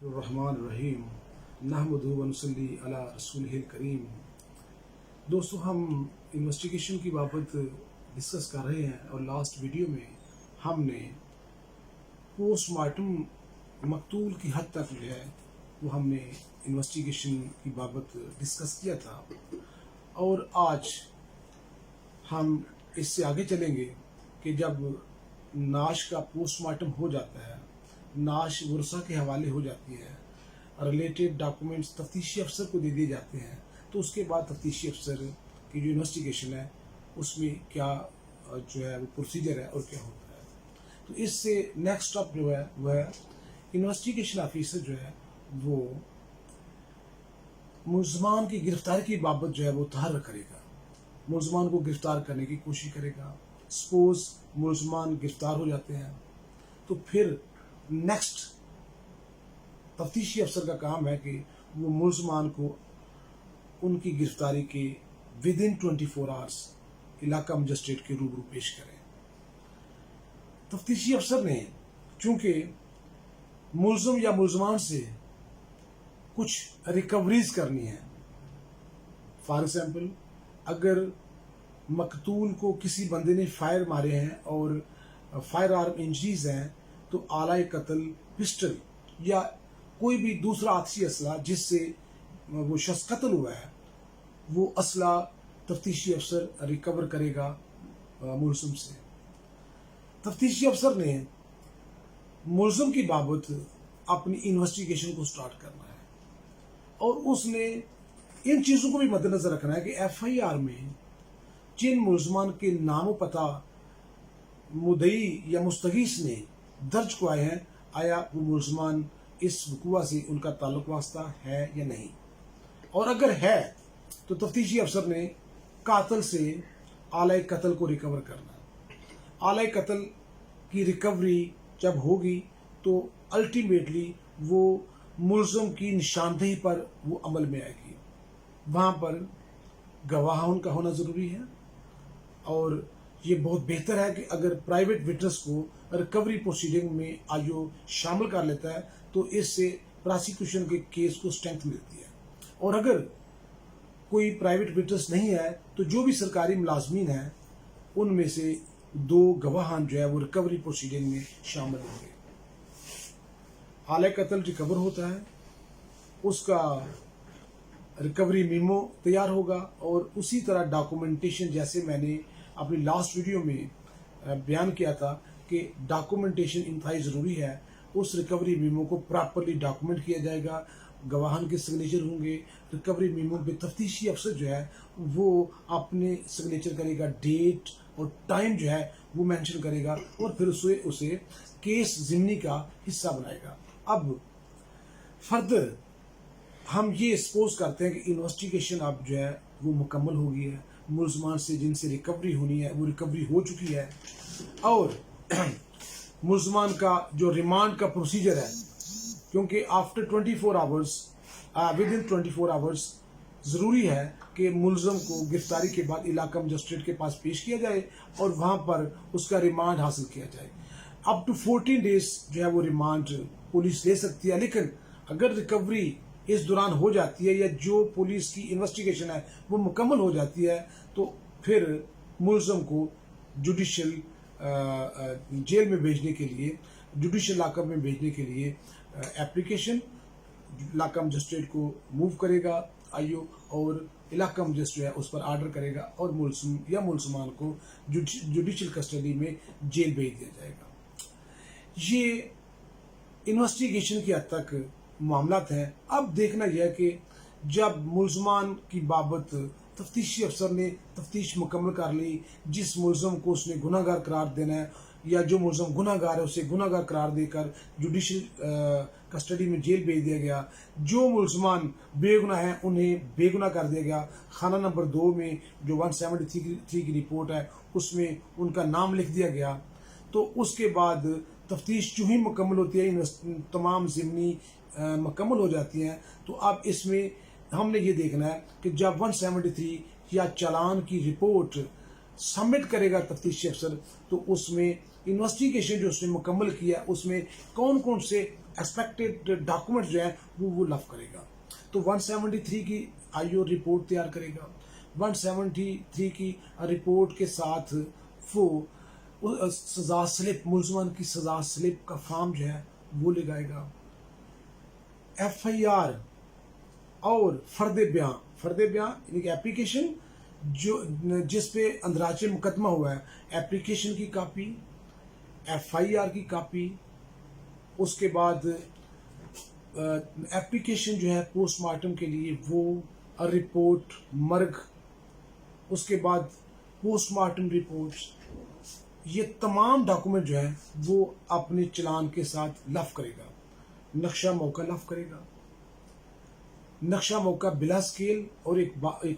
रहमान रहीम नहमदुहु व नसल्ली अला रसूलिहिल करीम। दोस्तों, हम इन्वेस्टिगेशन की बाबत डिस्कस कर रहे हैं और लास्ट वीडियो में हमने पोस्टमार्टम मकतूल की हद तक जो है वो हमने इन्वेस्टिगेशन की बाबत डिस्कस किया था और आज हम इससे आगे चलेंगे कि जब नाश का पोस्टमार्टम हो जाता है, नाश वर्षा के हवाले हो जाती है, रिलेटेड डॉक्यूमेंट्स तफ्तीशी अफसर को दे दिए जाते हैं, तो उसके बाद तफ्तीशी अफसर की जो इन्वेस्टिगेशन है उसमें क्या जो है वो प्रोसीजर है और क्या होता है। तो इससे नेक्स्ट स्टेप जो है वह इन्वेस्टिगेशन ऑफिसर जो है वो मुलजमान की गिरफ्तारी की बाबत जो है वो तहर्र करेगा, मुलजमान को गिरफ्तार करने की कोशिश करेगा। सपोज मुलजमान गिरफ्तार हो जाते हैं तो फिर नेक्स्ट तफ्तीशी अफसर का काम है कि वो मुलजमान को उनकी गिरफ्तारी के विदिन 24 आवर्स इलाका मजिस्ट्रेट के रूबरू पेश करें। तफ्तीशी अफसर ने चूंकि मुलजम या मुलजमान से कुछ रिकवरीज करनी है, फॉर एग्जाम्पल अगर मकतूल को किसी बंदे ने फायर मारे हैं और फायर आर्म इंजरीज हैं तो आला कत्ल, पिस्टल या कोई भी दूसरा आतिशी असला जिससे वो शख्स कत्ल हुआ है वो असला तफ्तीशी अफसर रिकवर करेगा मुलजिम से। तफ्तीशी अफसर ने मुलजिम की बाबत अपनी इन्वेस्टिगेशन को स्टार्ट करना है और उसने इन चीज़ों को भी मद्देनजर रखना है कि FIR में जिन मुलजमान के नामो पता मुदई या मुस्तगीस ने दर्ज करवाए हैं, आया वो मुलजमान इस वक़ुआ से उनका ताल्लुक वास्ता है या नहीं, और अगर है तो तफ्तीशी अफसर ने कातिल से आला कत्ल को रिकवर करना है। आला कत्ल की रिकवरी जब होगी तो अल्टीमेटली वो मुलजम की निशानदेही पर वो अमल में आएगी। वहाँ पर गवाह उनका होना ज़रूरी है और ये बहुत बेहतर है कि अगर प्राइवेट विटनेस को रिकवरी प्रोसीडिंग में आईओ शामिल कर लेता है तो इससे प्रोसिक्यूशन के केस को स्ट्रेंथ मिलती है। और अगर कोई प्राइवेट विटनेस नहीं है तो जो भी सरकारी मुलाजमीन हैं उनमें से 2 गवाहान जो है वो रिकवरी प्रोसीडिंग में शामिल होंगे। आला कत्ल रिकवर होता है, उसका रिकवरी मीमो तैयार होगा और उसी तरह डॉक्यूमेंटेशन, जैसे मैंने अपनी लास्ट वीडियो में बयान किया था कि डॉक्यूमेंटेशन इंतहाई ज़रूरी है। उस रिकवरी मीमो को प्रॉपरली डॉक्यूमेंट किया जाएगा, गवाहान के सिग्नेचर होंगे। रिकवरी मीमो पे तफ्तीशी अफसर जो है वो अपने सिग्नेचर करेगा, डेट और टाइम जो है वो मेंशन करेगा और फिर उसे केस ज़िम्नी का हिस्सा बनाएगा। अब फर्दर हम ये सपोज करते हैं कि इन्वेस्टिगेशन अब जो है वो मुकम्मल हो गई है, मुलजमान से जिनसे रिकवरी होनी है वो रिकवरी हो चुकी है और मुलजमान का जो रिमांड का प्रोसीजर है, क्योंकि आफ्टर 24 आवर्स विदिन 24 आवर्स ज़रूरी है कि मुलजम को गिरफ्तारी के बाद इलाका मजिस्ट्रेट के पास पेश किया जाए और वहाँ पर उसका रिमांड हासिल किया जाए। अप टू 14 डेज जो है वो रिमांड पुलिस ले सकती है, लेकिन अगर रिकवरी इस दौरान हो जाती है या जो पुलिस की इन्वेस्टिगेशन है वो मुकम्मल हो जाती है तो फिर मुलजम को जुडिशल जेल में भेजने के लिए, जुडिशल लॉकअप में भेजने के लिए एप्लीकेशन इलाका मजिस्ट्रेट को मूव करेगा आईओ और इलाका मजिस्ट्रेट है उस पर आर्डर करेगा और मुलजिम या मुलजमान को जुडिशल कस्टडी में जेल भेज दिया जाएगा। ये इन्वेस्टिगेशन की हद तक मामलात हैं। अब देखना यह है कि जब मुलजमान की बाबत तफ्तीशी अफसर ने तफ्तीश मुकम्मल कर ली, जिस मुलजम को उसने गुनाहगार करार देना है या जो मुलजम गुनाहगार है उसे गुनाहगार करार देकर जुडिशल कस्टडी में जेल भेज दिया गया, जो मुलजमान बेगुनाह हैं उन्हें बेगुनाह कर दिया गया। खाना नंबर 2 में जो 173 की रिपोर्ट है उसमें उनका नाम लिख दिया गया। तो उसके बाद तफ्तीश जो ही मुकम्मल होती है, तमाम ज़िम्नी मुकम्मल हो जाती हैं, तो अब इसमें हमने ये देखना है कि जब 173 या चालान की रिपोर्ट सबमिट करेगा तफ्तीशी अफसर तो उसमें इन्वेस्टिगेशन जो उसने मुकम्मल किया उसमें कौन कौन से एक्सपेक्टेड डॉक्यूमेंट जो है वो लफ करेगा। तो 173 की आईओ रिपोर्ट तैयार करेगा। 173 की रिपोर्ट के साथ वो सजा स्लिप, मुलजमान की सजा स्लिप का फॉर्म जो है वो लगाएगा। FIR और फर्द बयां यानी कि एप्लीकेशन जो जिस पे अंदराज मुकदमा हुआ है, एप्लीकेशन की कापी, FIR की कापी, उसके बाद एप्लीकेशन जो है पोस्टमार्टम के लिए वो, रिपोर्ट मर्ग, उसके बाद पोस्टमार्टम रिपोर्ट्स, ये तमाम डॉक्यूमेंट जो है वो अपने चलान के साथ लफ करेगा। नक्शा मौका लफ करेगा। नक्शा मौका बिला स्केल और एक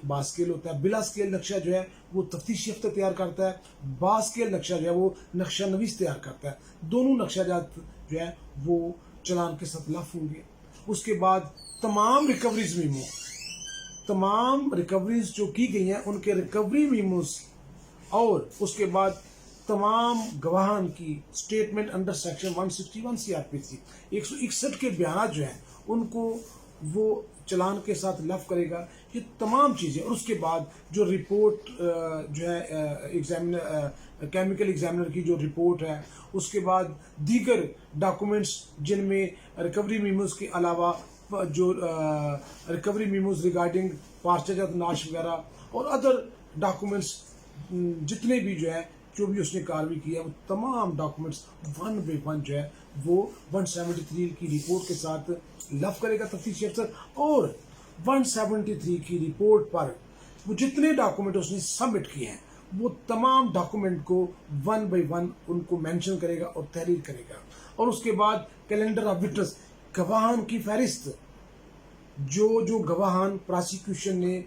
बास्केल होता है। बिला स्केल नक्शा जो है वो तफ्तीशी अफसर तैयार करता है, बास्केल नक्शा जो है वो नक्शा नवीस तैयार करता है। दोनों नक्शा जात जो है वो चलान के साथ लफ होंगे। उसके बाद तमाम रिकवरीज जो की गई हैं उनके रिकवरी मीमोस, और उसके बाद तमाम गवाहान की स्टेटमेंट अंडर सेक्शन 161 CRPC 161 के बयान जो हैं उनको वो चलान के साथ लफ करेगा। ये तमाम चीज़ें, और उसके बाद जो रिपोर्ट जो है एग्जामिनर केमिकल एग्जामिनर की जो रिपोर्ट है, उसके बाद दीगर डॉक्यूमेंट्स जिनमें रिकवरी मीमोज के अलावा जो रिकवरी मीमोज रिगार्डिंग पार्चाजात नाश वगैरह और अदर डॉक्यूमेंट्स जितने भी जो भी उसने कार्रवाई की है वो तमाम डॉक्यूमेंट्स वन बाई वन जो है वो 173 की रिपोर्ट के साथ लफ करेगा तफ्तीशी अफसर। और 173 की रिपोर्ट पर वो जितने डॉक्यूमेंट उसने सबमिट किए हैं वो तमाम डॉक्यूमेंट को वन बाई वन उनको मेंशन करेगा और तहरीर करेगा। और उसके बाद कैलेंडर ऑफ विटनेस, गवाहान की फहरिस्त, जो गवाहान प्रोसिक्यूशन ने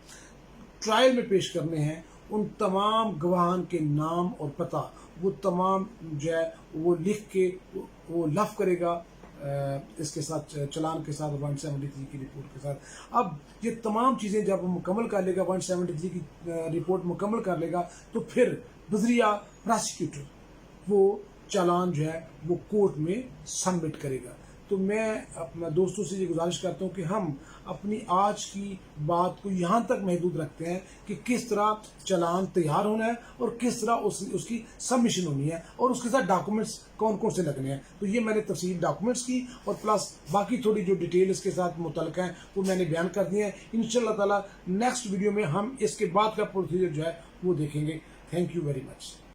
ट्रायल में पेश करने हैं, उन तमाम गवाहान के नाम और पता वो तमाम जो है वो लिख के वो लफ करेगा इसके साथ, चलान के साथ 173 की रिपोर्ट के साथ। अब ये तमाम चीज़ें जब वो मुकम्मल कर लेगा, 173 की रिपोर्ट मुकम्मल कर लेगा, तो फिर बजरिया प्रोसिक्यूटर वो चालान जो है वो कोर्ट में सबमिट करेगा। तो मैं अपना दोस्तों से ये गुजारिश करता हूँ कि हम अपनी आज की बात को यहाँ तक महदूद रखते हैं कि किस तरह चालान तैयार होना है और किस तरह उसकी सबमिशन होनी है और उसके साथ डॉक्यूमेंट्स कौन कौन से लगने हैं। तो ये मैंने तफसील डॉक्यूमेंट्स की और प्लस बाकी थोड़ी जो डिटेल इसके साथ मुतल्लिक़ हैं वो मैंने बयान कर दी है। इंशाअल्लाह ताला नेक्स्ट वीडियो में हम इसके बाद का प्रोसीजर जो है वो देखेंगे। Thank you very much.